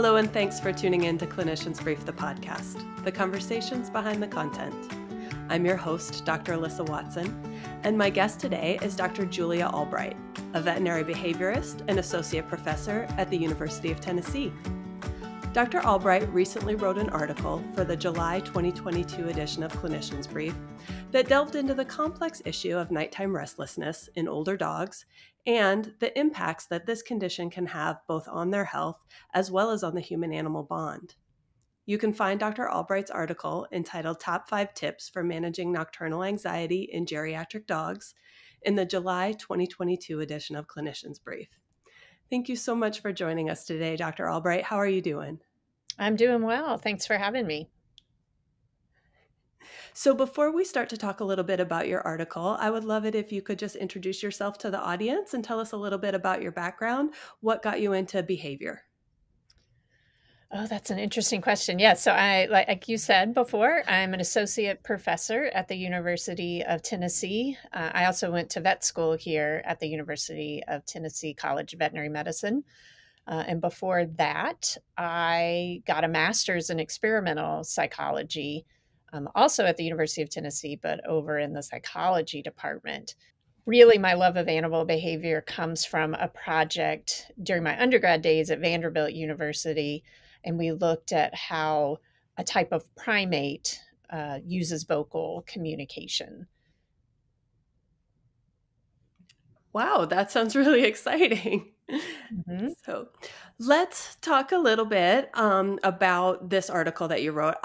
Hello, and thanks for tuning in to Clinician's Brief, the podcast, the conversations behind the content. I'm your host, Dr. Alyssa Watson, and my guest today is Dr. Julia Albright, a veterinary behaviorist and associate professor at the University of Tennessee. Dr. Albright recently wrote an article for the July 2022 edition of Clinician's Brief that delved into the complex issue of nighttime restlessness in older dogs and the impacts that this condition can have both on their health as well as on the human-animal bond. You can find Dr. Albright's article entitled Top 5 Tips for Managing Nocturnal Anxiety in Geriatric Dogs in the July 2022 edition of Clinician's Brief. Thank you so much for joining us today, Dr. Albright. How are you doing? I'm doing well. Thanks for having me. So before we start to talk a little bit about your article, I would love it if you could just introduce yourself to the audience and tell us a little bit about your background. What got you into behavior? Oh, that's an interesting question. Yeah, so like you said before, I'm an associate professor at the University of Tennessee. I also went to vet school here at the University of Tennessee College of Veterinary Medicine. And before that, I got a master's in experimental psychology, also at the University of Tennessee, but over in the psychology department. Really, my love of animal behavior comes from a project during my undergrad days at Vanderbilt University, and we looked at how a type of primate uses vocal communication. Wow, that sounds really exciting. Mm-hmm. So let's talk a little bit about this article that you wrote.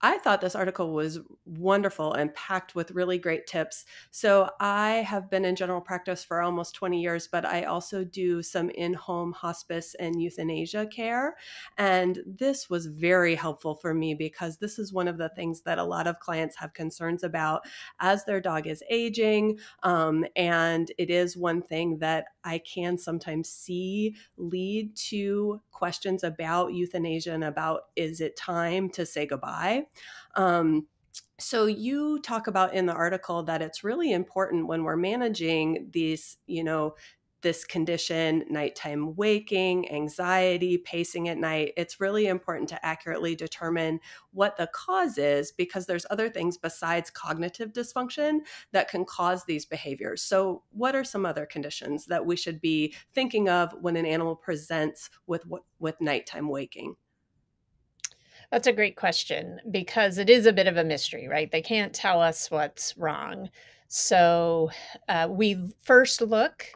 I thought this article was wonderful and packed with really great tips. So I have been in general practice for almost 20 years, but I also do some in-home hospice and euthanasia care. And this was very helpful for me because this is one of the things that a lot of clients have concerns about as their dog is aging. And it is one thing that I can sometimes see lead to questions about euthanasia and about, is it time to say goodbye? So you talk about in the article that it's really important when we're managing these, this condition, nighttime waking, anxiety, pacing at night. It's really important to accurately determine what the cause is because there's other things besides cognitive dysfunction that can cause these behaviors. So what are some other conditions that we should be thinking of when an animal presents with nighttime waking? That's a great question because it is a bit of a mystery, right? They can't tell us what's wrong. So we first look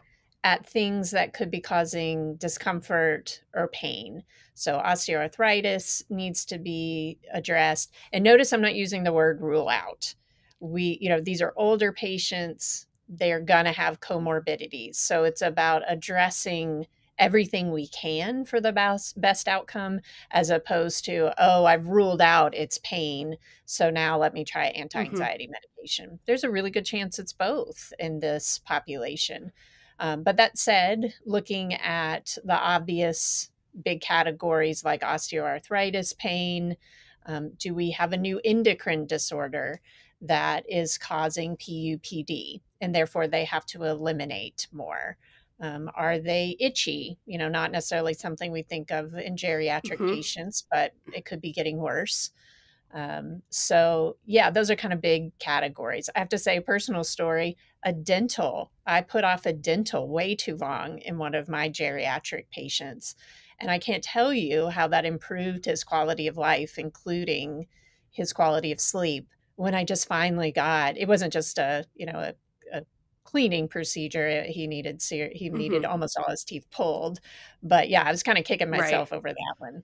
at things that could be causing discomfort or pain. So osteoarthritis needs to be addressed. And notice I'm not using the word rule out. These are older patients. They're going to have comorbidities. So it's about addressing everything we can for the best outcome, as opposed to, oh, I've ruled out it's pain, so now let me try anti-anxiety medication. There's a really good chance it's both in this population. But that said, looking at the obvious big categories like osteoarthritis, pain, do we have a new endocrine disorder that is causing PUPD, and therefore they have to eliminate more? Are they itchy? Not necessarily something we think of in geriatric patients, but it could be getting worse. So yeah, those are kind of big categories. I have to say, personal story, I put off a dental way too long in one of my geriatric patients. And I can't tell you how that improved his quality of life, including his quality of sleep. When I just finally it wasn't just a cleaning procedure. He needed almost all his teeth pulled. But yeah, I was kind of kicking myself over that one.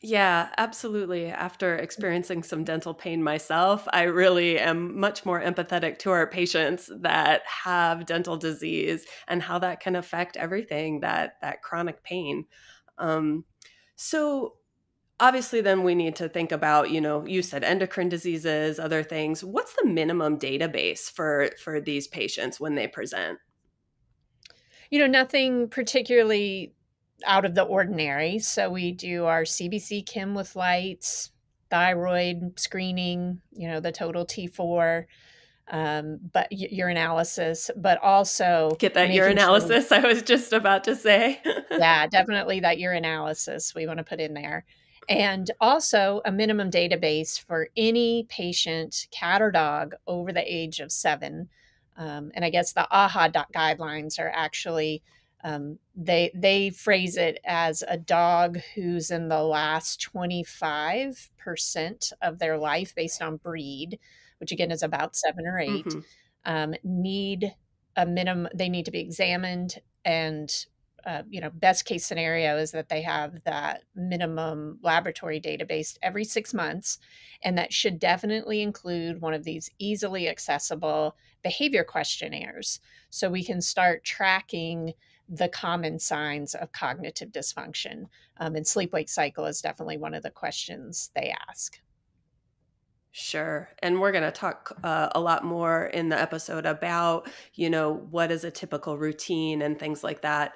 Yeah, absolutely. After experiencing some dental pain myself, I really am much more empathetic to our patients that have dental disease and how that can affect everything, that chronic pain. So obviously then we need to think about, you said endocrine diseases, other things. What's the minimum database for these patients when they present? Nothing particularly out of the ordinary. So we do our CBC chem with lights, thyroid screening, the total T4. but urinalysis, but also Get that making sure, urinalysis, I was just about to say. yeah, definitely that urinalysis we want to put in there. And also a minimum database for any patient, cat or dog, over the age of 7. And I guess the guidelines are actually, they phrase it as a dog who's in the last 25% of their life based on breed, which again is about 7 or 8, Hmm. need a minimum. They need to be examined, and best case scenario is that they have that minimum laboratory database every 6 months. And that should definitely include one of these easily accessible behavior questionnaires, so we can start tracking the common signs of cognitive dysfunction. And sleep wake cycle is definitely one of the questions they ask. Sure. And we're going to talk a lot more in the episode about, what is a typical routine and things like that.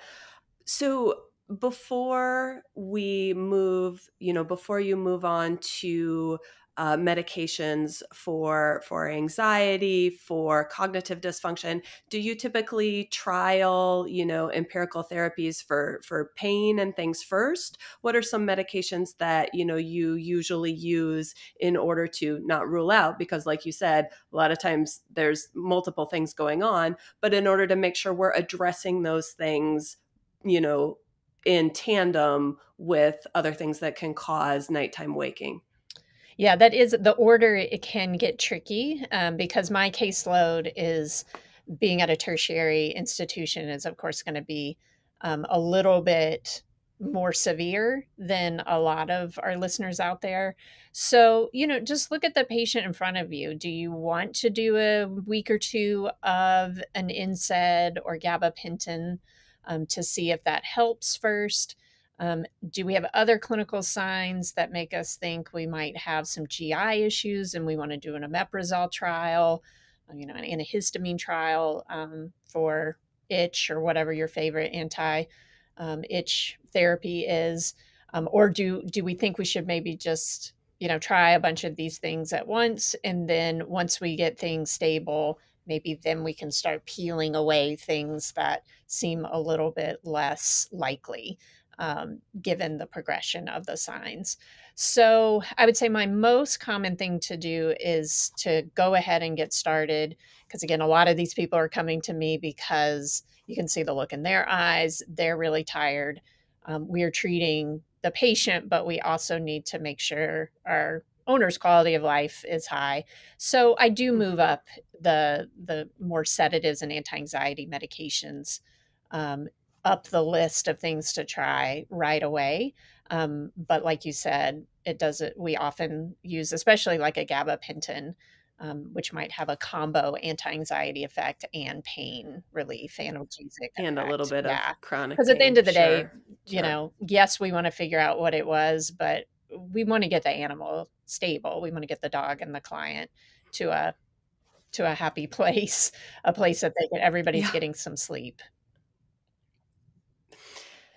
So before you move on to medications for anxiety, for cognitive dysfunction, do you typically trial, empirical therapies for pain and things first? What are some medications that, you usually use in order to not rule out? Because like you said, a lot of times there's multiple things going on, but in order to make sure we're addressing those things, you know, in tandem with other things that can cause nighttime waking. Yeah, that is the order. It can get tricky, because my caseload is, being at a tertiary institution, is of course going to be a little bit more severe than a lot of our listeners out there. So, just look at the patient in front of you. Do you want to do a week or two of an NSAID or gabapentin, to see if that helps first? Do we have other clinical signs that make us think we might have some GI issues and we want to do an omeprazole trial, an antihistamine trial, for itch or whatever your favorite anti itch therapy is? Or do we think we should maybe just try a bunch of these things at once, and then once we get things stable, maybe then we can start peeling away things that seem a little bit less likely, given the progression of the signs. So I would say my most common thing to do is to go ahead and get started. Because again, a lot of these people are coming to me because you can see the look in their eyes. They're really tired. We are treating the patient, but we also need to make sure our owner's quality of life is high. So I do move Mhm. up the more sedatives and anti-anxiety medications, um, up the list of things to try right away. But like you said, it doesn't. We often use, especially like a gabapentin, which might have a combo anti-anxiety effect and pain relief, analgesic And a little effect. bit of Yeah, chronic because at the end pain. of the day, Sure. Sure. yes, we want to figure out what it was, but we want to get the animal stable. We want to get the dog and the client to a happy place, a place that everybody's Yeah. getting some sleep.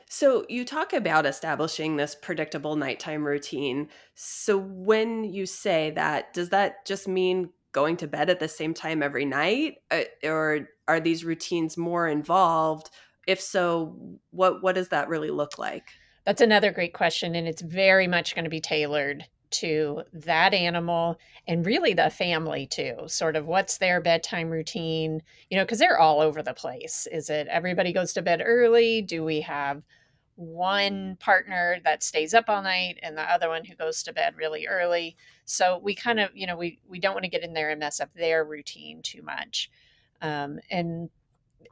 So you talk about establishing this predictable nighttime routine. So when you say that, does that just mean going to bed at the same time every night? Or are these routines more involved? If so, what does that really look like? That's another great question, and it's very much going to be tailored to that animal and really the family too. Sort of what's their bedtime routine, because they're all over the place. Is it everybody goes to bed early? Do we have one partner that stays up all night and the other one who goes to bed really early? So we kind of, we don't want to get in there and mess up their routine too much. And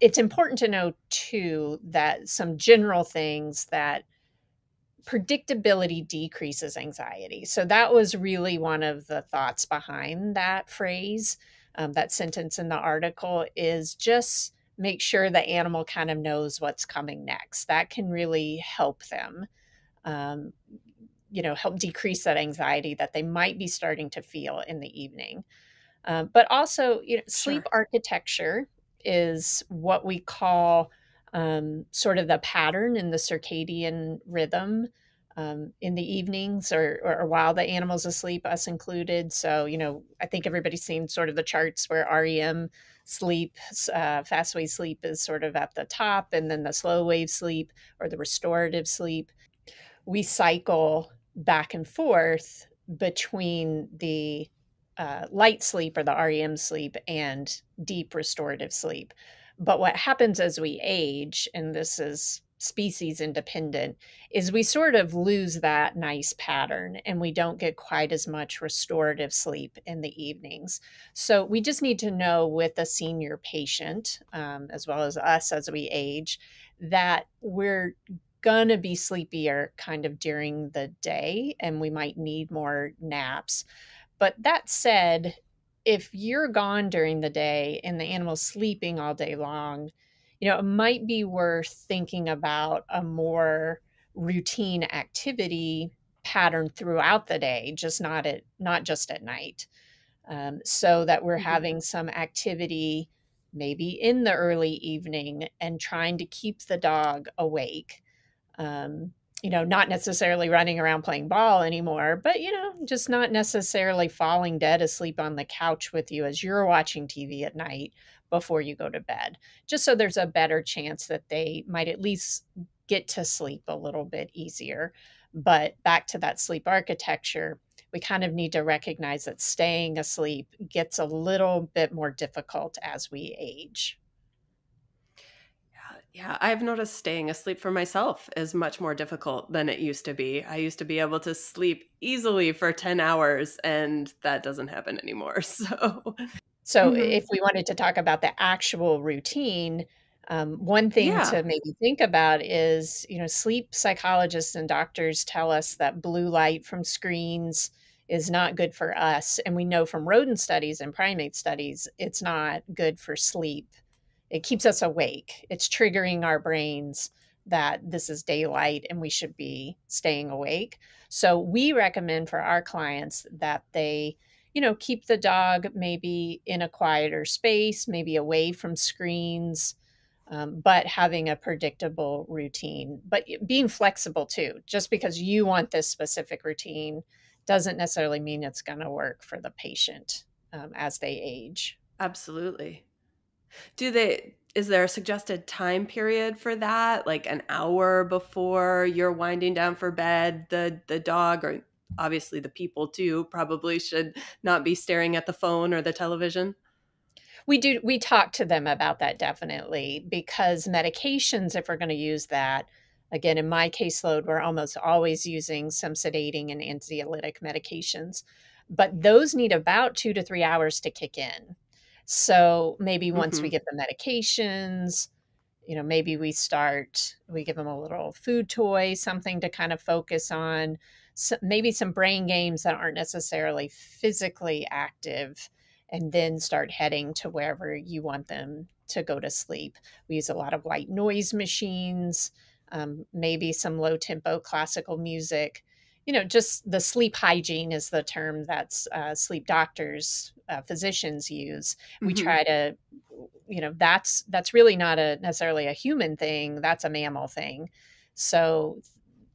it's important to know too that some general things, that predictability decreases anxiety. So that was really one of the thoughts behind that phrase, that sentence in the article, is just make sure the animal kind of knows what's coming next. That can really help them, um, help decrease that anxiety that they might be starting to feel in the evening. But also, sleep Sure. architecture is what we call, sort of the pattern in the circadian rhythm in the evenings or while the animal's asleep, us included. So, I think everybody's seen sort of the charts where REM sleep, fast wave sleep is sort of at the top, and then the slow wave sleep or the restorative sleep. We cycle back and forth between the light sleep or the REM sleep and deep restorative sleep. But what happens as we age, and this is species independent, is we sort of lose that nice pattern and we don't get quite as much restorative sleep in the evenings. So we just need to know with a senior patient, as well as us as we age, that we're going to be sleepier kind of during the day and we might need more naps. But that said, if you're gone during the day and the animal's sleeping all day long, it might be worth thinking about a more routine activity pattern throughout the day, not just at night, so that we're Mhm. having some activity maybe in the early evening and trying to keep the dog awake. um, not necessarily running around playing ball anymore, but, just not necessarily falling dead asleep on the couch with you as you're watching TV at night before you go to bed, just so there's a better chance that they might at least get to sleep a little bit easier. But back to that sleep architecture, we kind of need to recognize that staying asleep gets a little bit more difficult as we age. Yeah, I've noticed staying asleep for myself is much more difficult than it used to be. I used to be able to sleep easily for 10 hours, and that doesn't happen anymore. So, So mhm. if we wanted to talk about the actual routine, one thing Yeah, to maybe think about is, sleep psychologists and doctors tell us that blue light from screens is not good for us. And we know from rodent studies and primate studies, it's not good for sleep. It keeps us awake. It's triggering our brains that this is daylight and we should be staying awake. So we recommend for our clients that they, keep the dog maybe in a quieter space, maybe away from screens, but having a predictable routine, but being flexible too. Just because you want this specific routine doesn't necessarily mean it's going to work for the patient as they age. absolutely. Is there a suggested time period for that? Like an hour before you're winding down for bed, the dog or obviously the people too probably should not be staring at the phone or the television? We talk to them about that definitely, because medications, if we're going to use that, again, in my caseload, we're almost always using some sedating and anxiolytic medications, but those need about 2 to 3 hours to kick in. So maybe once we Mhm. give the medications, maybe we give them a little food toy, something to kind of focus on, maybe some brain games that aren't necessarily physically active, and then start heading to wherever you want them to go to sleep. We use a lot of white noise machines, maybe some low tempo classical music. Just the sleep hygiene is the term that's sleep doctors, physicians use. We Mhm. try to, that's really not a necessarily a human thing, that's a mammal thing. So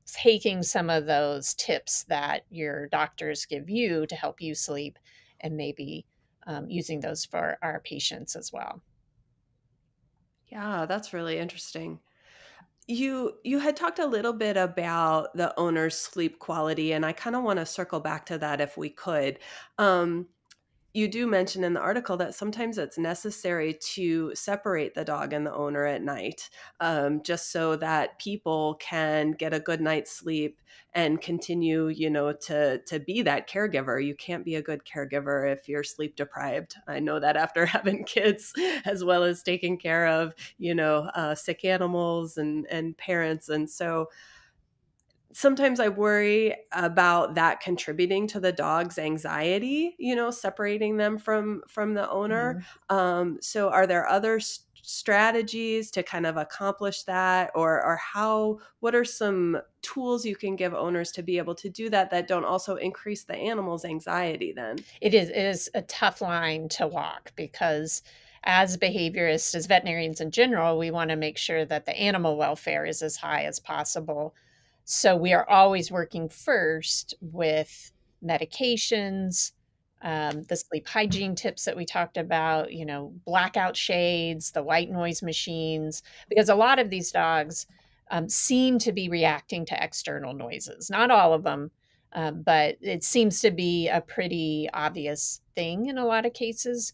taking some of those tips that your doctors give you to help you sleep and maybe using those for our patients as well. Yeah, that's really interesting. You had talked a little bit about the owner's sleep quality, and I kind of want to circle back to that if we could. Um, you do mention in the article that sometimes it's necessary to separate the dog and the owner at night, just so that people can get a good night's sleep and continue, to be that caregiver. You can't be a good caregiver if you're sleep deprived. I know that after having kids, as well as taking care of, sick animals and parents, and so sometimes I worry about that contributing to the dog's anxiety, separating them from the owner. Mhm. So are there other strategies to kind of accomplish that, or what are some tools you can give owners to be able to do that that don't also increase the animal's anxiety then? It is a tough line to walk, because as behaviorists, as veterinarians in general, we want to make sure that the animal welfare is as high as possible. So we are always working first with medications, the sleep hygiene tips that we talked about, blackout shades, the white noise machines, because a lot of these dogs seem to be reacting to external noises. Not all of them, but it seems to be a pretty obvious thing in a lot of cases.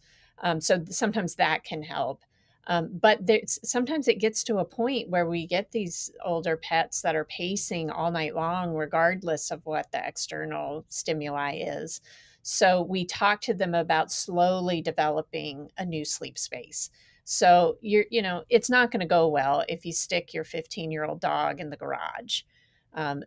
So sometimes that can help. But sometimes it gets to a point where we get these older pets that are pacing all night long, regardless of what the external stimuli is. So we talk to them about slowly developing a new sleep space. So it's not going to go well if you stick your 15-year-old dog in the garage.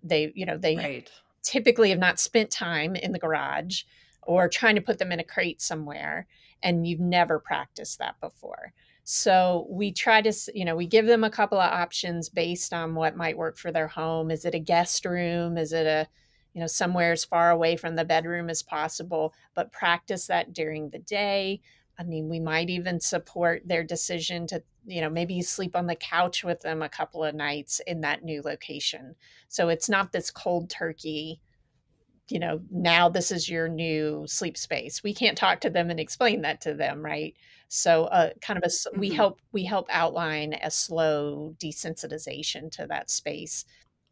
They Right. typically have not spent time in the garage or trying to put them in a crate somewhere, and you've never practiced that before. So we try to, we give them a couple of options based on what might work for their home. Is it a guest room? Is it somewhere as far away from the bedroom as possible? But practice that during the day. I mean, we might even support their decision to, maybe you sleep on the couch with them a couple of nights in that new location. So it's not this cold turkey, now this is your new sleep space. We can't talk to them and explain that to them, right? So we help outline a slow desensitization to that space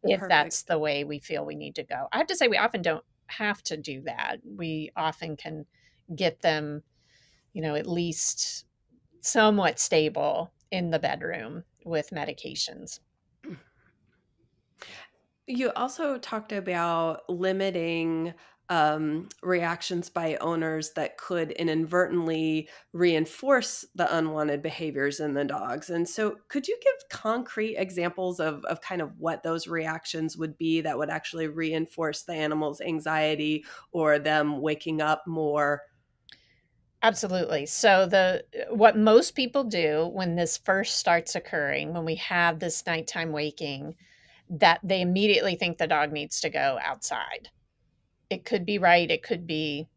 if that's Perfect. the way we feel we need to go. I have to say we often don't have to do that. We often can get them, at least somewhat stable in the bedroom with medications. You also talked about limiting reactions by owners that could inadvertently reinforce the unwanted behaviors in the dogs. And so, could you give concrete examples of kind of what those reactions would be that would actually reinforce the animal's anxiety or them waking up more? Absolutely. So what most people do when this first starts occurring, when we have this nighttime waking, that they immediately think the dog needs to go outside. It could be right, it could be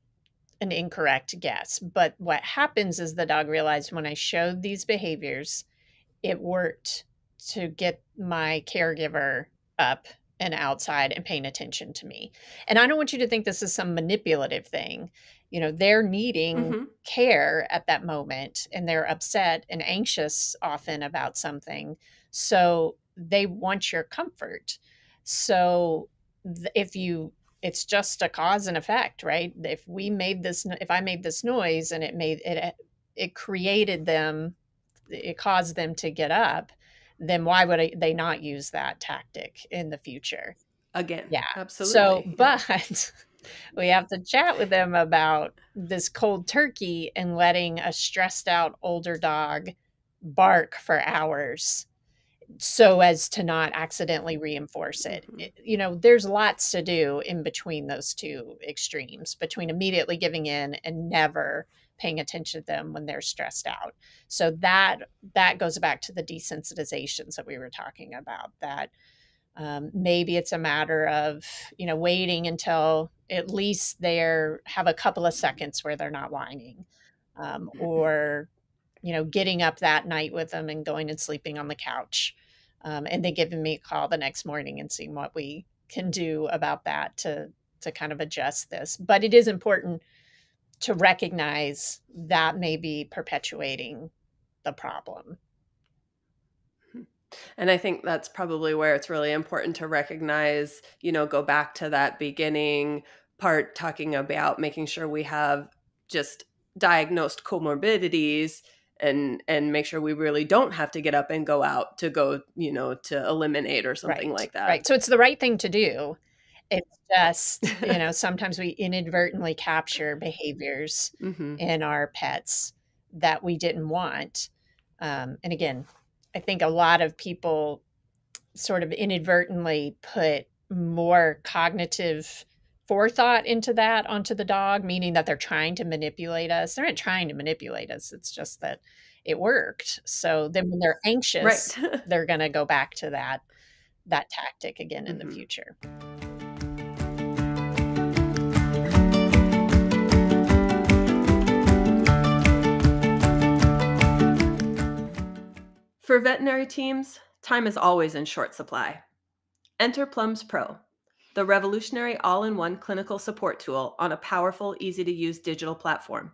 an incorrect guess. But what happens is the dog realized when I showed these behaviors, it worked to get my caregiver up and outside and paying attention to me. And I don't want you to think this is some manipulative thing. They're needing Hmm. care at that moment and they're upset and anxious often about something. So they want your comfort. So if you it's just a cause and effect, right? If I made this noise and it created them, it caused them to get up, then why would they not use that tactic in the future? Again, Yeah. So, absolutely. Yeah. but we have to chat with them about this cold turkey and letting a stressed out older dog bark for hours so as to not accidentally reinforce it. Hmm. There's lots to do in between those two extremes, between immediately giving in and never paying attention to them when they're stressed out. So that goes back to the desensitizations that we were talking about. That maybe it's a matter of waiting until at least they're have a couple of seconds where they're not whining, or getting up that night with them and going and sleeping on the couch, and then giving me a call the next morning and seeing what we can do about that to kind of adjust this. But it is important to recognize that may be perpetuating the problem. And I think that's probably where it's really important to recognize, go back to that beginning part talking about making sure we have just diagnosed comorbidities and make sure we really don't have to get up and go out to go, to eliminate or something Right. like that. Right. So it's the right thing to do. It's just, sometimes we inadvertently capture behaviors Mhm. in our pets that we didn't want. And again, I think a lot of people sort of inadvertently put more cognitive forethought onto the dog, meaning that they're trying to manipulate us. They're not trying to manipulate us. It's just that it worked. So then when they're Right. anxious, they're going to go back to that tactic again in the Mhm. future. For veterinary teams, time is always in short supply. Enter Plums Pro, the revolutionary all-in-one clinical support tool on a powerful, easy-to-use digital platform.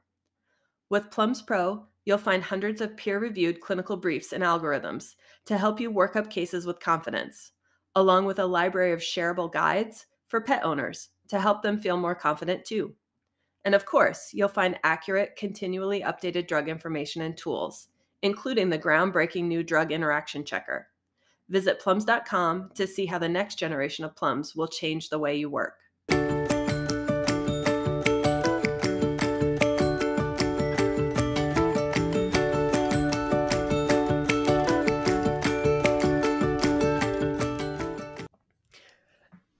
With Plums Pro, you'll find hundreds of peer-reviewed clinical briefs and algorithms to help you work up cases with confidence, along with a library of shareable guides for pet owners to help them feel more confident too. And of course, you'll find accurate, continually updated drug information and tools, including the groundbreaking new drug interaction checker. Visit plums.com to see how the next generation of Plums will change the way you work.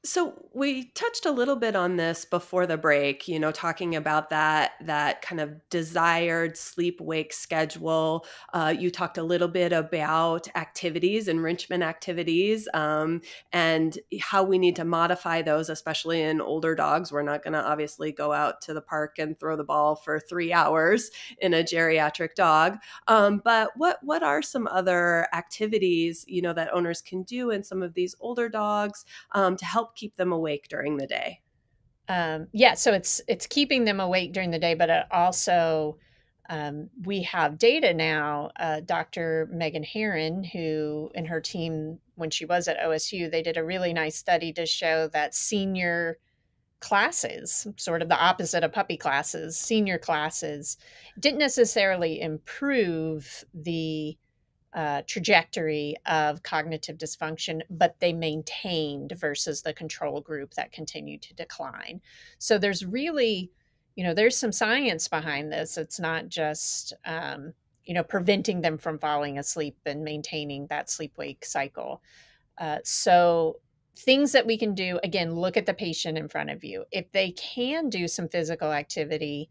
So we touched a little bit on this before the break, talking about that kind of desired sleep-wake schedule. You talked a little bit about activities, enrichment activities, and how we need to modify those, especially in older dogs. We're not going to obviously go out to the park and throw the ball for 3 hours in a geriatric dog. But what are some other activities, that owners can do in some of these older dogs to help keep them awake during the day? So it's keeping them awake during the day, but it also we have data now. Dr. Megan Herron, who and her team, when she was at OSU, they did a really nice study to show that senior classes, sort of the opposite of puppy classes, senior classes, didn't necessarily improve the trajectory of cognitive dysfunction, but they maintained versus the control group that continued to decline. So there's really, there's some science behind this. It's not just, preventing them from falling asleep and maintaining that sleep-wake cycle. So things that we can do, again, look at the patient in front of you. If they can do some physical activity,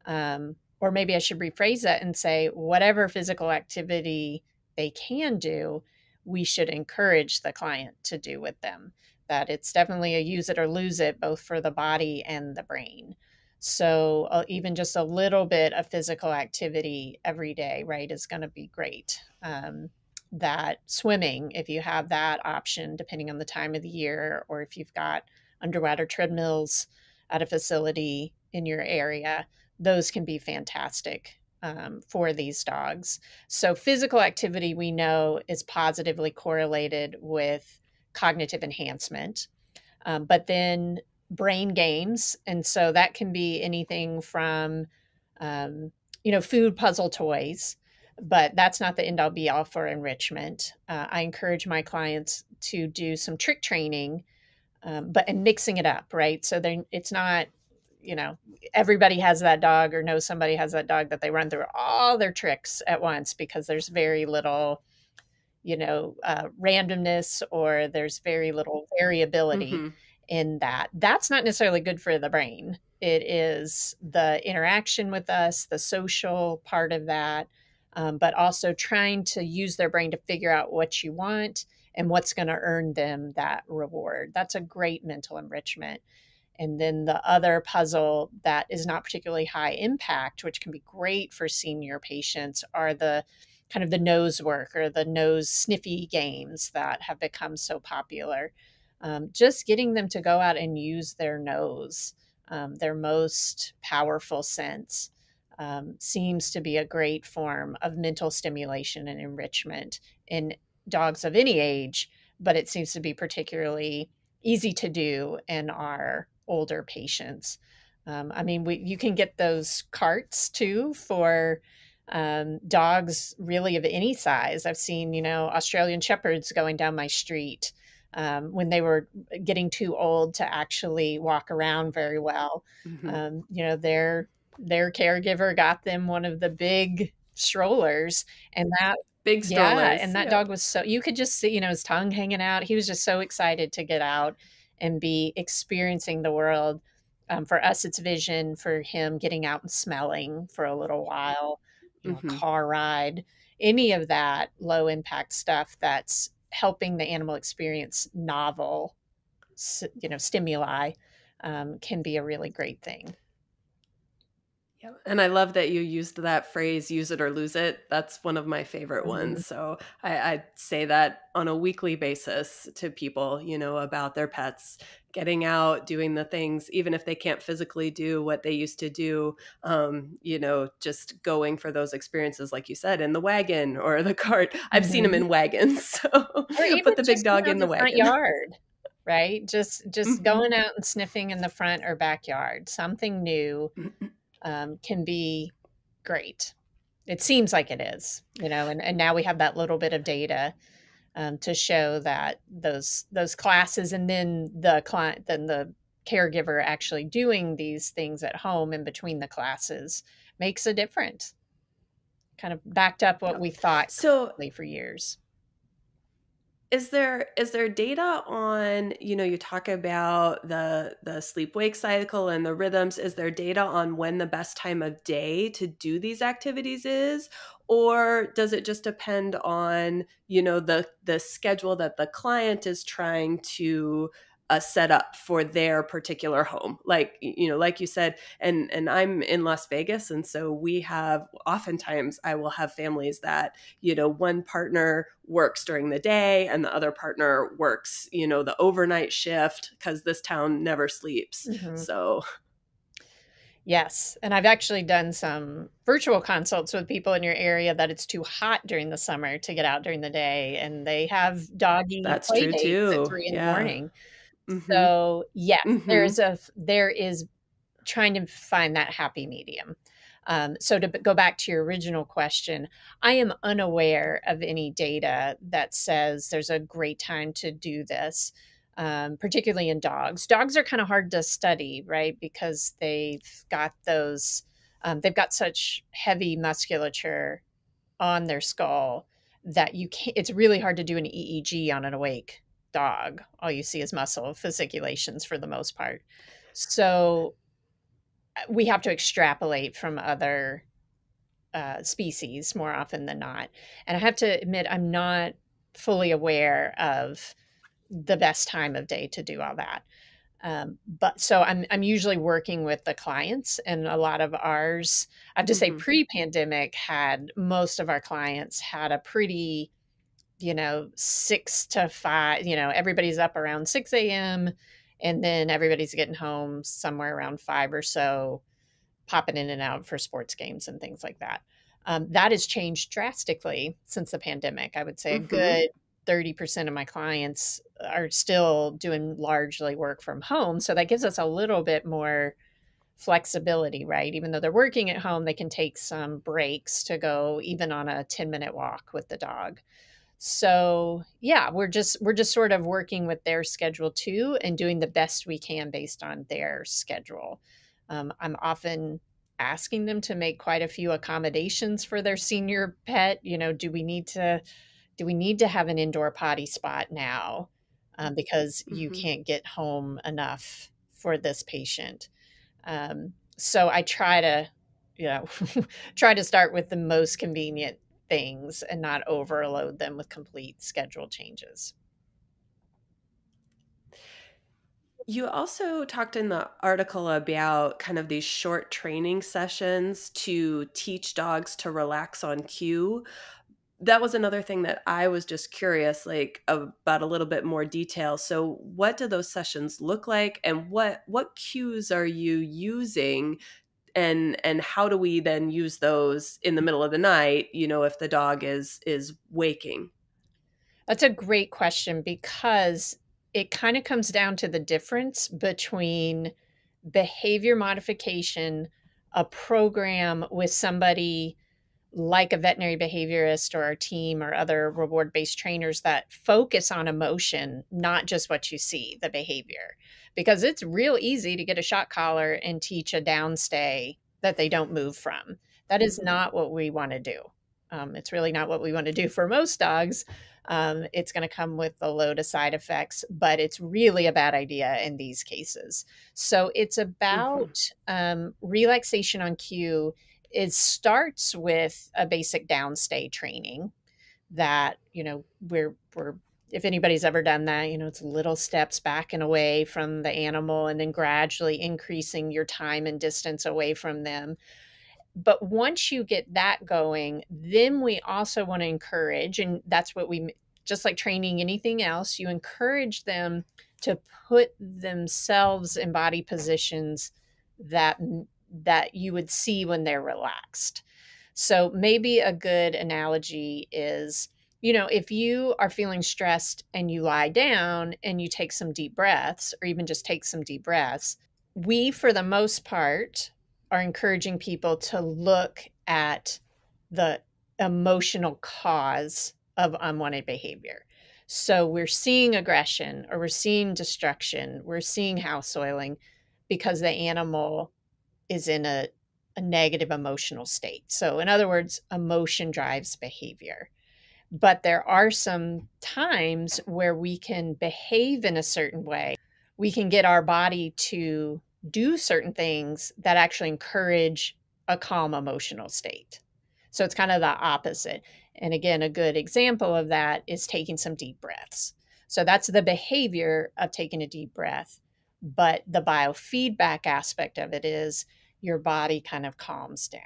or maybe I should rephrase that and say, whatever physical activity they can do, we should encourage the client to do with them. That it's definitely a use it or lose it, both for the body and the brain. So even just a little bit of physical activity every day, right, is going to be great. That swimming, if you have that option, depending on the time of the year, or if you've got underwater treadmills at a facility in your area, those can be fantastic for these dogs. So physical activity, we know, is positively correlated with cognitive enhancement. But then brain games, and so that can be anything from, food puzzle toys, but that's not the end all be all for enrichment. I encourage my clients to do some trick training, and mixing it up, right? So it's not, everybody has that dog or knows somebody has that dog that they run through all their tricks at once, because there's very little, randomness, or there's very little variability in that. That's not necessarily good for the brain. It is the interaction with us, the social part of that, but also trying to use their brain to figure out what you want and what's going to earn them that reward. That's a great mental enrichment. And then the other puzzle that is not particularly high impact, which can be great for senior patients, are the kind of the nose work or the nose sniffy games that have become so popular. Just getting them to go out and use their nose, their most powerful sense, seems to be a great form of mental stimulation and enrichment in dogs of any age, but it seems to be particularly easy to do in our older patients. You can get those carts too for dogs really of any size. I've seen, Australian Shepherds going down my street when they were getting too old to actually walk around very well. Their caregiver got them one of the big strollers, and that Big strollers. and that dog was so, you could just see, his tongue hanging out. He was just so excited to get out and be experiencing the world. For us, it's vision. For him, getting out and smelling for a little while, a car ride, any of that low impact stuff that's helping the animal experience novel, stimuli, can be a really great thing. Yeah, and I love that you used that phrase, use it or lose it. That's one of my favorite Mhm. ones. So I say that on a weekly basis to people, about their pets, getting out, doing the things, even if they can't physically do what they used to do, just going for those experiences, like you said, in the wagon or the cart. I've seen them Mhm. in wagons. So Or even put the big just, dog in the the front wagon. yard, right? Just Mhm. going out and sniffing in the front or backyard. Something new, can be great. It seems like it is, and now we have that little bit of data, to show that those classes and then the client, then the caregiver actually doing these things at home in between the classes makes a difference. Kind of backed up what Yep. we thought So for years. is there data on, you talk about the sleep wake cycle and the rhythms. Is there data on when the best time of day to do these activities is? Or does it just depend on, the schedule that the client is trying to set up for their particular home? Like, like you said, and I'm in Las Vegas. And so we have, oftentimes I will have families that, one partner works during the day and the other partner works, the overnight shift, because this town never sleeps. Mhm. So Yes, and I've actually done some virtual consults with people in your area that it's too hot during the summer to get out during the day, and they have doggy that's play true dates at too. 3 in the Yeah. morning. Mhm. So, yes, Mhm. there is trying to find that happy medium. So to go back to your original question, I am unaware of any data that says there's a great time to do this, particularly in dogs. Dogs are kind of hard to study, right? Because they've got such heavy musculature on their skull that you can't. It's really hard to do an EEG on an awake dog. All you see is muscle fasciculations for the most part. So we have to extrapolate from other species more often than not. And I have to admit, I'm not fully aware of the best time of day to do all that. But so I'm usually working with the clients, and a lot of ours, I have to say, Mhm. pre-pandemic, had most of our clients had a pretty, 6 to 5. Everybody's up around 6 a.m. and then everybody's getting home somewhere around 5 or so, popping in and out for sports games and things like that. That has changed drastically since the pandemic. I would say a Mhm. good 30% of my clients are still doing largely work from home. So that gives us a little bit more flexibility, right? Even though they're working at home, they can take some breaks to go even on a 10-minute walk with the dog. So, yeah, we're just sort of working with their schedule too and doing the best we can based on their schedule. I'm often asking them to make quite a few accommodations for their senior pet. Do we need to have an indoor potty spot now, because you Mhm. can't get home enough for this patient? So I try to, you know, try to start with the most convenient things and not overload them with complete schedule changes. You also talked in the article about kind of these short training sessions to teach dogs to relax on cue. That was another thing that I was just curious, like, about a little bit more detail. So what do those sessions look like, and what cues are you using, and how do we then use those in the middle of the night, if the dog is waking? That's a great question because it kind of comes down to the difference between behavior modification, a program with somebody like a veterinary behaviorist or our team or other reward based trainers that focus on emotion, not just what you see, the behavior. Because it's real easy to get a shock collar and teach a downstay that they don't move from. That is not what we want to do. It's really not what we want to do for most dogs. It's going to come with a load of side effects, but it's really a bad idea in these cases. So it's Mhm. about relaxation on cue. It starts with a basic downstay training that, we're if anybody's ever done that, it's little steps back and away from the animal and then gradually increasing your time and distance away from them. But once you get that going, then we also want to encourage, and that's what we, just like training anything else, you encourage them to put themselves in body positions that you would see when they're relaxed. So maybe a good analogy is, if you are feeling stressed and you lie down and you take some deep breaths, or even just take some deep breaths, we, for the most part, are encouraging people to look at the emotional cause of unwanted behavior. So we're seeing aggression, or we're seeing destruction, we're seeing house soiling because the animal is in a negative emotional state. So, in other words, emotion drives behavior. But there are some times where we can behave in a certain way. We can get our body to do certain things that actually encourage a calm emotional state. So it's kind of the opposite. And again, a good example of that is taking some deep breaths. So that's the behavior of taking a deep breath. But the biofeedback aspect of it is your body kind of calms down.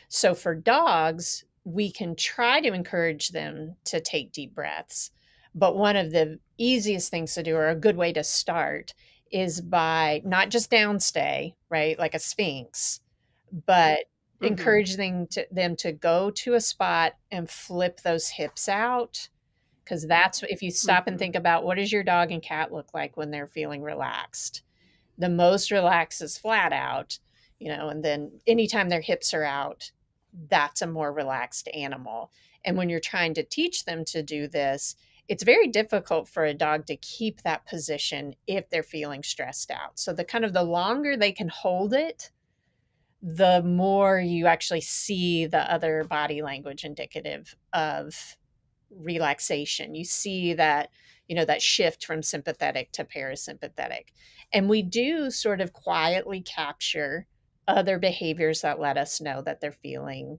So for dogs, we can try to encourage them to take deep breaths. But one of the easiest things to do, or a good way to start, is by not just downstay, right, like a sphinx, but Mm-hmm. encouraging them to go to a spot and flip those hips out. Because that's, if you stop and Mm-hmm. think about, what does your dog and cat look like when they're feeling relaxed? The most relaxed is flat out, and then anytime their hips are out, that's a more relaxed animal. And when you're trying to teach them to do this, it's very difficult for a dog to keep that position if they're feeling stressed out. So the longer they can hold it, the more you actually see the other body language indicative of relaxation. You see that, that shift from sympathetic to parasympathetic. And we do sort of quietly capture other behaviors that let us know that they're feeling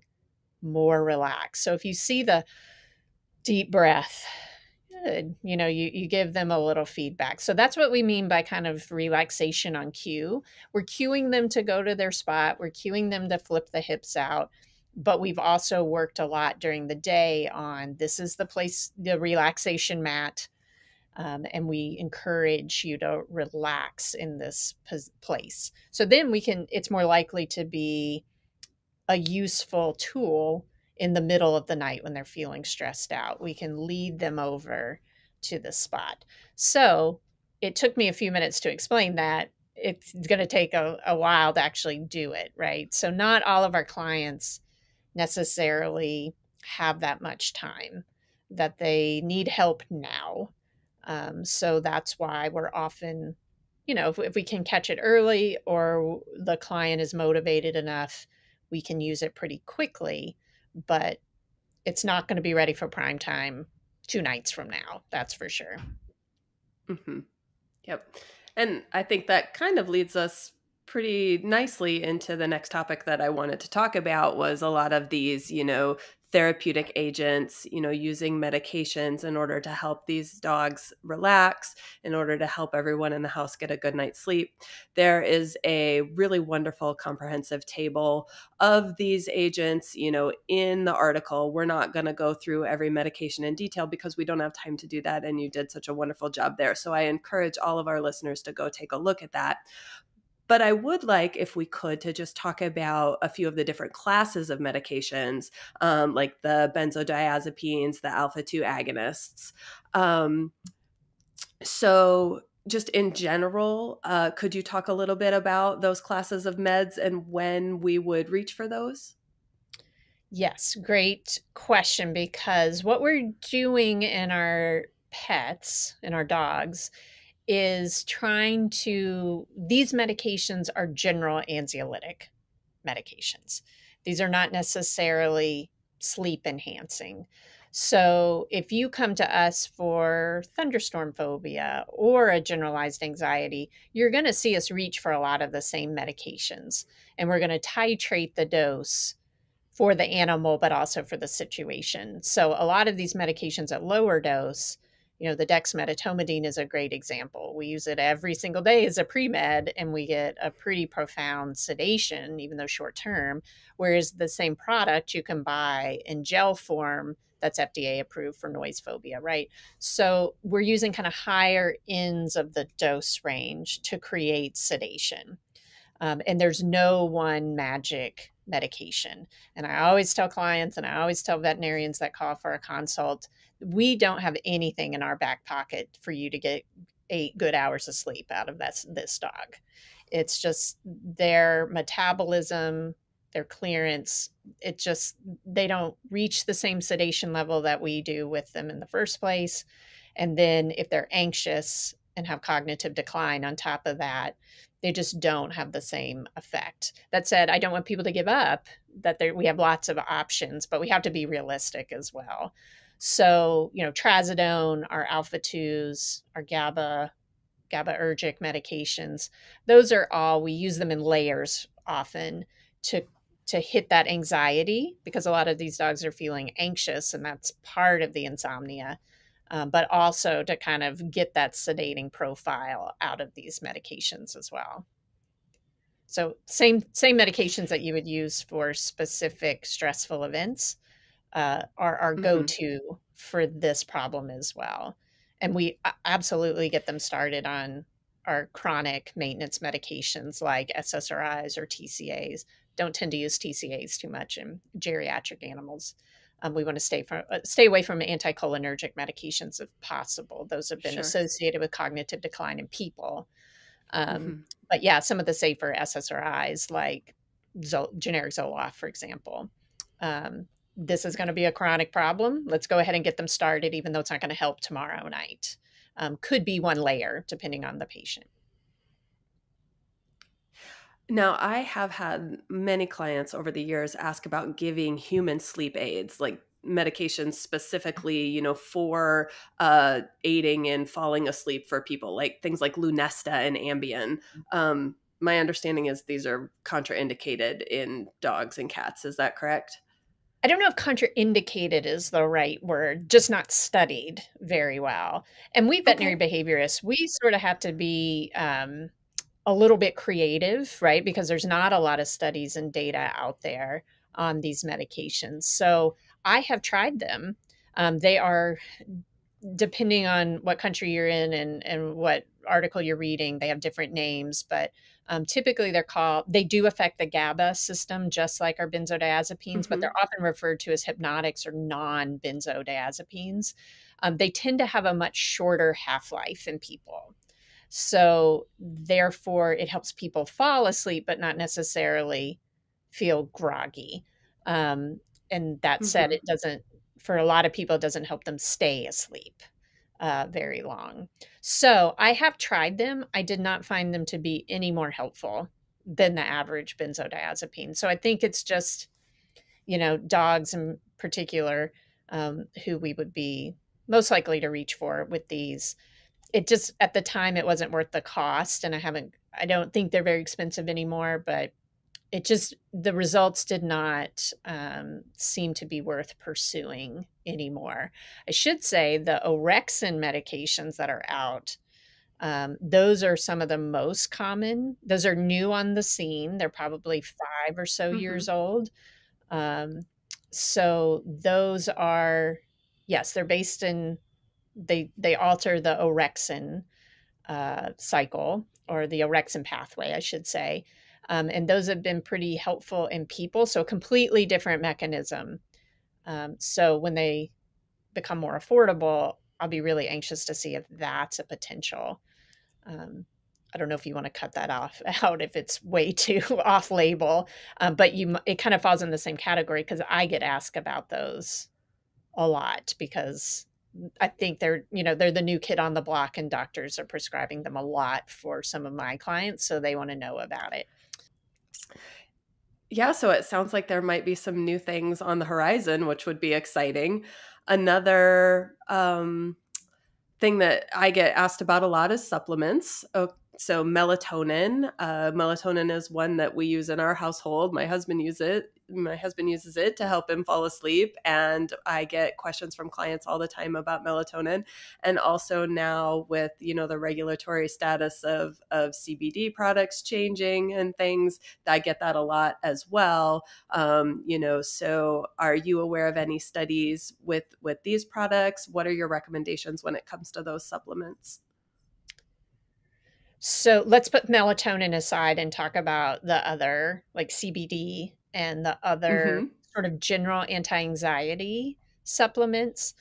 more relaxed. So if you see the deep breath, good, you give them a little feedback. So that's what we mean by kind of relaxation on cue. We're cueing them to go to their spot, we're cueing them to flip the hips out. But we've also worked a lot during the day on, this is the place, the relaxation mat, and we encourage you to relax in this place. So then it's more likely to be a useful tool in the middle of the night when they're feeling stressed out. We can lead them over to the spot. So it took me a few minutes to explain that. It's going to take a while to actually do it, right? So not all of our clients necessarily have that much time, that they need help now. So that's why we're often, if we can catch it early, or the client is motivated enough, we can use it pretty quickly. But it's not going to be ready for prime time 2 nights from now. That's for sure. Mm-hmm. Yep. And I think that kind of leads us pretty nicely into the next topic that I wanted to talk about, was a lot of these, therapeutic agents, using medications in order to help these dogs relax, in order to help everyone in the house get a good night's sleep. There is a really wonderful comprehensive table of these agents, in the article. We're not going to go through every medication in detail because we don't have time to do that. And you did such a wonderful job there. So I encourage all of our listeners to go take a look at that. But I would like, if we could, to just talk about a few of the different classes of medications, like the benzodiazepines, the alpha 2 agonists. So just in general, could you talk a little bit about those classes of meds and when we would reach for those? Yes, great question, because what we're doing in our pets, in our dogs, is these medications are general anxiolytic medications. These are not necessarily sleep enhancing. So if you come to us for thunderstorm phobia or a generalized anxiety, you're going to see us reach for a lot of the same medications, and we're going to titrate the dose for the animal, but also for the situation. So a lot of these medications at lower dose The dexmedetomidine is a great example. We use it every single day as a pre-med, and we get a pretty profound sedation, even though short term, whereas the same product you can buy in gel form that's FDA approved for noise phobia, right? So we're using kind of higher ends of the dose range to create sedation. And there's no one magic medication. And I always tell clients and I always tell veterinarians that call for a consult, we don't have anything in our back pocket for you to get 8 good hours of sleep out of this dog. It's just their metabolism, their clearance. They don't reach the same sedation level that we do with them in the first place. And then if they're anxious and have cognitive decline on top of that, they just don't have the same effect. That said, I don't want people to give up, we have lots of options, but we have to be realistic as well. So, trazodone, our alpha 2s, our GABAergic medications, those are all, we use them in layers often to hit that anxiety, because a lot of these dogs are feeling anxious, and that's part of the insomnia. But also to kind of get that sedating profile out of these medications as well. So same medications that you would use for specific stressful events are our go-to for this problem as well. And we absolutely get them started on our chronic maintenance medications like SSRIs or TCAs. Don't tend to use TCAs too much in geriatric animals. We want to stay away from anticholinergic medications if possible. Those have been associated with cognitive decline in people. But yeah, some of the safer SSRIs like generic Zoloft, for example. This is going to be a chronic problem. Let's go ahead and get them started, even though it's not going to help tomorrow night. Could be one layer, depending on the patient. Now, I have had many clients over the years ask about giving human sleep aids, like medications specifically, for aiding in falling asleep for people, like things like Lunesta and Ambien. My understanding is these are contraindicated in dogs and cats. Is that correct? I don't know if contraindicated is the right word, just not studied very well. And we veterinary behaviorists, we sort of have to be a little bit creative, right? Because there's not a lot of studies and data out there on these medications. So I have tried them. They are, depending on what country you're in and what article you're reading, they have different names, but typically they do affect the GABA system, just like our benzodiazepines, but they're often referred to as hypnotics or non-benzodiazepines. They tend to have a much shorter half-life in people. So therefore, it helps people fall asleep, but not necessarily feel groggy. And that said, it doesn't, for a lot of people, it doesn't help them stay asleep very long. So I have tried them. I did not find them to be any more helpful than the average benzodiazepine. So I think it's just, dogs in particular who we would be most likely to reach for with these. It just, at the time, it wasn't worth the cost, and I don't think they're very expensive anymore, but the results did not seem to be worth pursuing anymore. I should say the orexin medications that are out, those are some of the most common. Those are new on the scene. They're probably 5 or so years old. So those are, yes, they're based in, they alter the orexin cycle, or the orexin pathway, I should say. And those have been pretty helpful in people. So a completely different mechanism. So when they become more affordable, I'll be really anxious to see if that's a potential. I don't know if you want to cut that out if it's way too off label, but it kind of falls in the same category, because I get asked about those a lot, because I think they're the new kid on the block, and doctors are prescribing them a lot for some of my clients. So they want to know about it. Yeah, so it sounds like there might be some new things on the horizon, which would be exciting. Another thing that I get asked about a lot is supplements. So melatonin. Melatonin is one that we use in our household. My husband uses my husband uses it to help him fall asleep. And I get questions from clients all the time about melatonin. And also now with, the regulatory status of CBD products changing and things, I get that a lot as well. So are you aware of any studies with these products? What are your recommendations when it comes to those supplements? So let's put melatonin aside and talk about the other, like CBD and the other Mm-hmm. sort of general anti-anxiety supplements.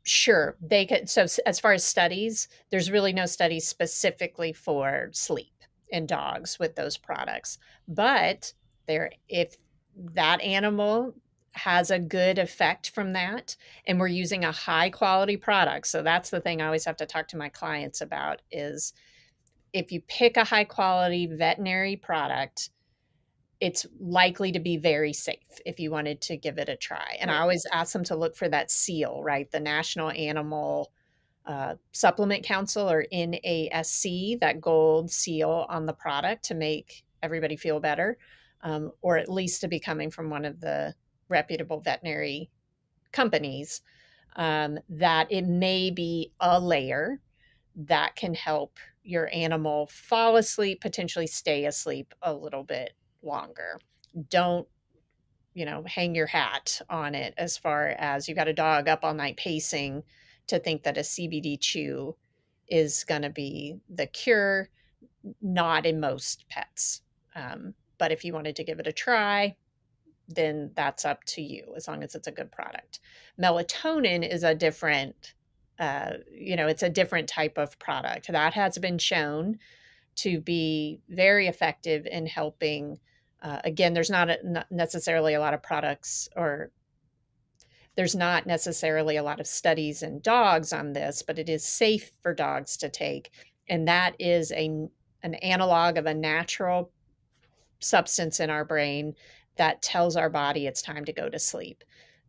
Sure, they could. So, as far as studies, there's really no studies specifically for sleep in dogs with those products. But if that animal has a good effect from that, and we're using a high quality product, so that's the thing I always have to talk to my clients about is if you pick a high quality veterinary product, it's likely to be very safe if you wanted to give it a try. And I Right. always ask them to look for that seal, right? The National Animal Supplement Council, or NASC, that gold seal on the product to make everybody feel better, or at least to be coming from one of the reputable veterinary companies, that it may be a layer that can help your animal fall asleep, potentially stay asleep a little bit longer. Don't, hang your hat on it as far as you got a dog up all night pacing to think that a CBD chew is going to be the cure. Not in most pets. But if you wanted to give it a try, then that's up to you as long as it's a good product. Melatonin is a different, it's a different type of product that has been shown to be very effective in helping. Again, there's not necessarily a lot of products, or there's not necessarily a lot of studies in dogs on this, but it is safe for dogs to take. And that is an analog of a natural substance in our brain that tells our body it's time to go to sleep.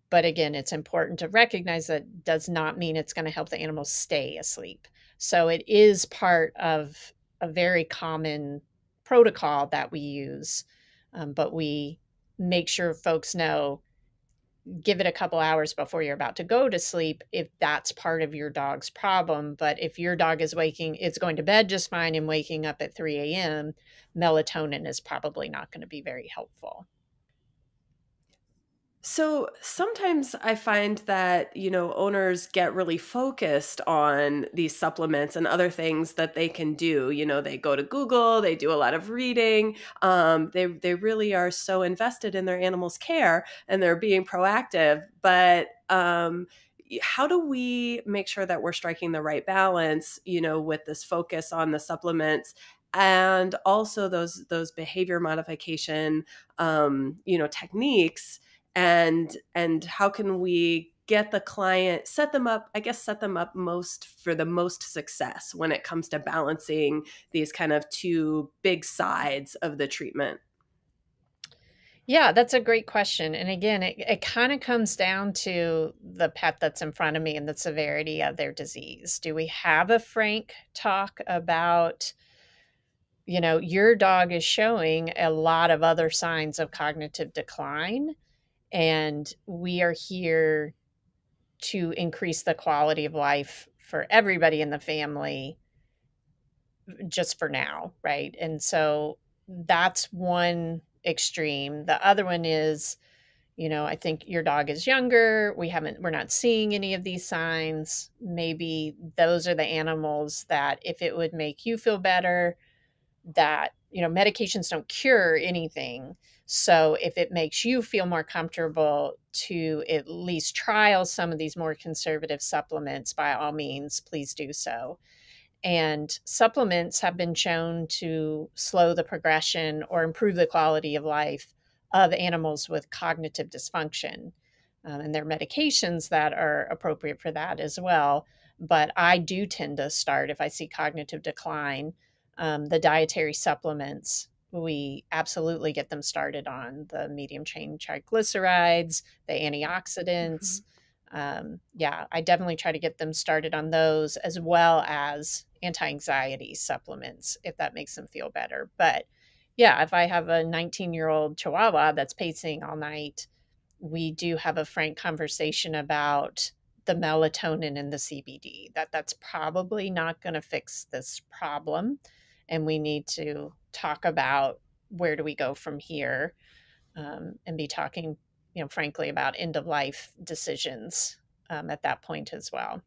But again, it's important to recognize that does not mean it's going to help the animal stay asleep. So it is part of a very common protocol that we use, but we make sure folks know, give it a couple hours before you're about to go to sleep if that's part of your dog's problem. But if your dog is it's going to bed just fine and waking up at 3 a.m., melatonin is probably not going to be very helpful. So sometimes I find that, owners get really focused on these supplements and other things that they can do. They go to Google, they do a lot of reading. They really are so invested in their animal's care and they're being proactive. But how do we make sure that we're striking the right balance, with this focus on the supplements and also those behavior modification, techniques, and how can we get the client, set them up most for the most success when it comes to balancing these kind of two big sides of the treatment? Yeah, that's a great question. And again, it kind of comes down to the pet that's in front of me and the severity of their disease. Do we have a frank talk about, your dog is showing a lot of other signs of cognitive decline, and we are here to increase the quality of life for everybody in the family just for now, right? And so that's one extreme. The other one is, I think your dog is younger. We're not seeing any of these signs. Maybe those are the animals that if it would make you feel better, that, medications don't cure anything. So if it makes you feel more comfortable to at least trial some of these more conservative supplements, by all means, please do so. And supplements have been shown to slow the progression or improve the quality of life of animals with cognitive dysfunction. And there are medications that are appropriate for that as well. But I do tend to start, if I see cognitive decline, the dietary supplements. We absolutely get them started on the medium chain triglycerides, the antioxidants. Mhm. Yeah, I definitely try to get them started on those, as well as anti anxiety supplements if that makes them feel better. But yeah, if I have a 19-year-old Chihuahua that's pacing all night, we do have a frank conversation about the melatonin and the CBD. That's probably not going to fix this problem, and we need to talk about where do we go from here, and be talking, frankly, about end of life decisions at that point as well.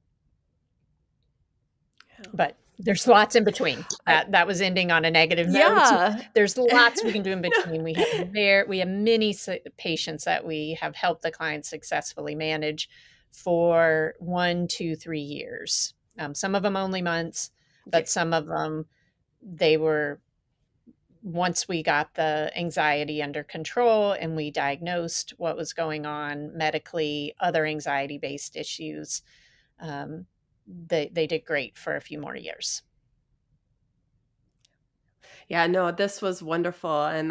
But there's lots in between. That was ending on a negative note. There's lots we can do in between. We have many patients that we have helped the clients successfully manage for 1, 2, 3 years. Some of them only months, but some of them, they were, once we got the anxiety under control and we diagnosed what was going on medically, other anxiety-based issues, they did great for a few more years. Yeah, no, this was wonderful. And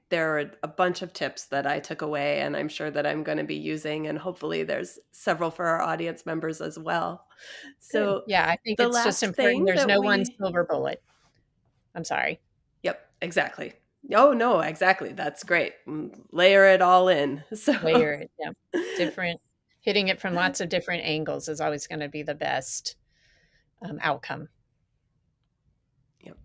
there are a bunch of tips that I took away, and I'm sure that I'm going to be using, and hopefully there's several for our audience members as well. So good. Yeah, I think it's just important. There's no one silver bullet. I'm sorry. Yep, exactly. Oh, no, exactly. That's great. Layer it all in. So layer it, yeah. Hitting it from lots of different angles is always going to be the best outcome. Yep.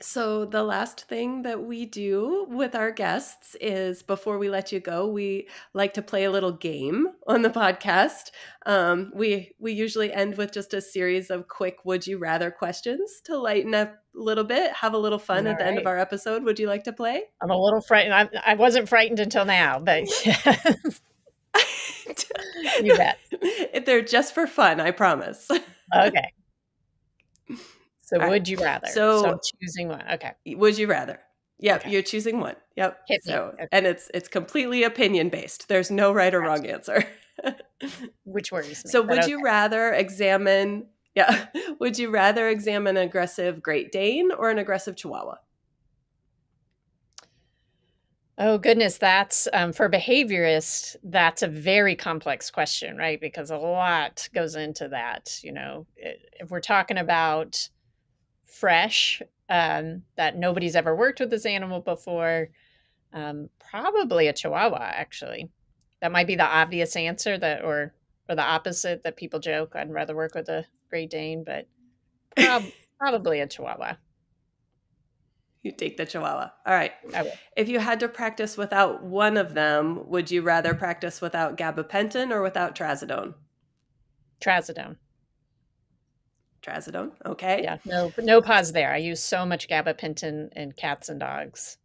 So the last thing that we do with our guests is, before we let you go, we like to play a little game on the podcast. We usually end with just a series of quick would you rather questions to lighten up a little bit, have a little fun at the end of our episode. Would you like to play? I'm a little frightened. I wasn't frightened until now, but yes. You bet. They're just for fun, I promise. Okay. So would you rather? So I'm choosing one. Okay. Would you rather? Yep, okay. You're choosing one. Yep. Hit me. Okay. And it's completely opinion based. There's no right or wrong answer. Which worries me. So would you rather examine would you rather examine an aggressive Great Dane or an aggressive Chihuahua? Oh, goodness. That's for behaviorists, that's a very complex question, right? Because a lot goes into that. If we're talking about fresh, that nobody's ever worked with this animal before, probably a Chihuahua, actually. That might be the obvious answer, or the opposite, that people joke, I'd rather work with a Great Dane, but probably a Chihuahua. You take the Chihuahua. All right. I will. If you had to practice without one of them, would you rather practice without gabapentin or without trazodone? Trazodone. Trazodone. Okay. Yeah. No pause there. I use so much gabapentin in cats and dogs.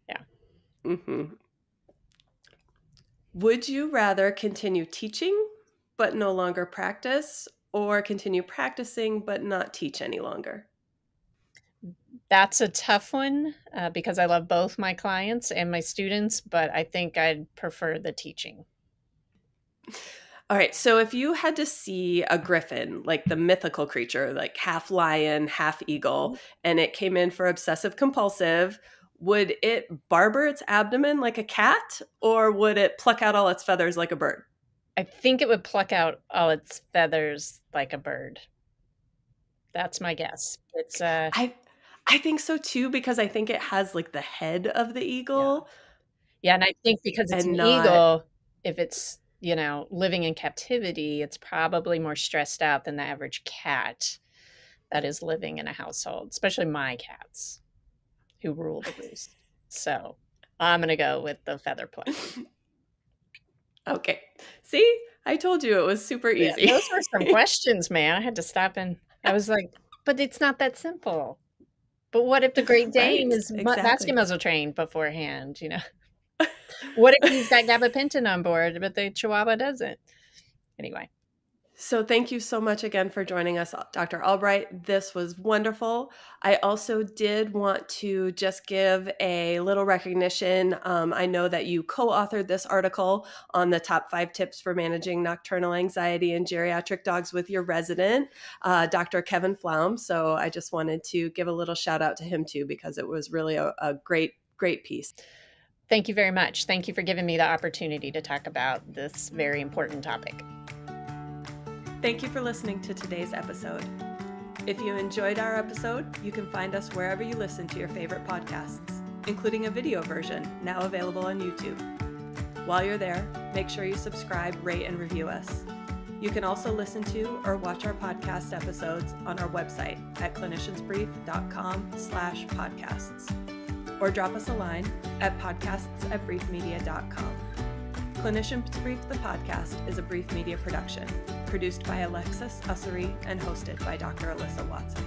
Yeah. Mm-hmm. Would you rather continue teaching but no longer practice, or continue practicing but not teach any longer? That's a tough one because I love both my clients and my students, but I think I'd prefer the teaching. All right. So if you had to see a griffin, like the mythical creature, like half lion, half eagle, and it came in for obsessive compulsive, would it barber its abdomen like a cat, or would it pluck out all its feathers like a bird? I think it would pluck out all its feathers like a bird. That's my guess. It's I think so too, because I think it has like the head of the eagle. Yeah, and I think because it's an eagle, if it's, living in captivity, it's probably more stressed out than the average cat that is living in a household, especially my cats who rule the roost. So I'm going to go with the feather pluck. Okay. See, I told you it was super easy. Those were some questions, man. I had to stop and I was like, but it's not that simple. But what if the Great Dane is basket muzzle trained beforehand, What if he's got gabapentin on board, but the Chihuahua doesn't? Anyway. So thank you so much again for joining us, Dr. Albright. This was wonderful. I also did want to just give a little recognition. I know that you co-authored this article on the top 5 tips for managing nocturnal anxiety in geriatric dogs with your resident, Dr. Kevin Flaum. So I just wanted to give a little shout out to him too, because it was really a great piece. Thank you very much. Thank you for giving me the opportunity to talk about this very important topic. Thank you for listening to today's episode. If you enjoyed our episode, you can find us wherever you listen to your favorite podcasts, including a video version now available on YouTube. While you're there, make sure you subscribe, rate, and review us. You can also listen to or watch our podcast episodes on our website at cliniciansbrief.com/podcasts, or drop us a line at podcasts@briefmedia.com. Clinicians Brief the Podcast is a Brief Media production, produced by Alexis, Ussery, and hosted by Dr. Alyssa Watson.